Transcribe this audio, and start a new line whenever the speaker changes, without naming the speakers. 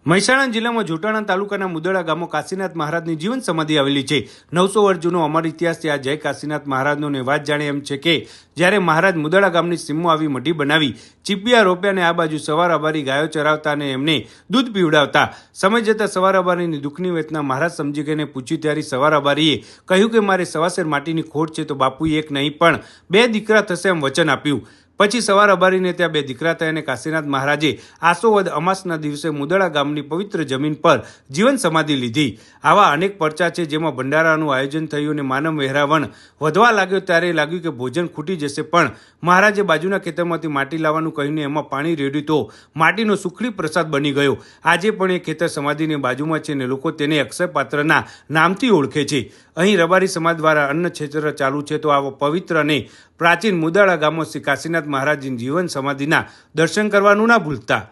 મહેસાણા જિલ્લામાં જોટાણા તાલુકાના મુદડા ગામમાં કાશીનાથ મહારાજની જીવન સમાધિ આવેલી છે। 900 વર્ષ જૂનો અમર ઇતિહાસ છે। આ જય કાશીનાથ મહારાજનો વાત જાણે એમ છે કે જ્યારે મહારાજ મુદડા ગામની સીમમાં આવી મઢી બનાવી ચીપિયા રોપ્યા અને આ બાજુ સવાર અબારી ગાયો ચરાવતા અને એમને દૂધ પીવડાવતા સમય જતાં સવાર અબારીની દુઃખની વેદના મહારાજ સમજી ગઈને પૂછ્યું ત્યારે સવાર અબારીએ કહ્યું કે મારે સવાસેર માટીની ખોટ છે તો બાપુએ એક નહીં પણ 2 દીકરા થશે એમ વચન આપ્યું। પછી સવાર અબારીને ત્યાં 2 દીકરા થયા અને કાશીનાથ મહારાજે આસોવદ અમાસના દિવસે મુદડા ગામની પવિત્ર જમીન પર જીવન સમાધિ લીધી। આવા અનેક પરચા છે જેમાં ભંડારાનું આયોજન થયું અને માનવ વહેરાવણ વધવા લાગ્યો ત્યારે લાગ્યું કે ભોજન ખૂટી જશે, પણ મહારાજે બાજુના ખેતરમાંથી માટી લાવવાનું કહીને એમાં પાણી રેડ્યું તો માટીનો સુખડી પ્રસાદ બની ગયો। આજે પણ એ ખેતર સમાધિની બાજુમાં છે અને લોકો તેને અક્ષય પાત્રના નામથી ઓળખે છે। અહીં રબારી સમાજ દ્વારા અન્ન ક્ષેત્ર ચાલુ છે તો આવા પવિત્ર અને પ્રાચીન મુદડા ગામમાં શ્રી કાશીનાથ મહારાજની જીવન સમાધિના દર્શન કરવાનું ના ભૂલતા।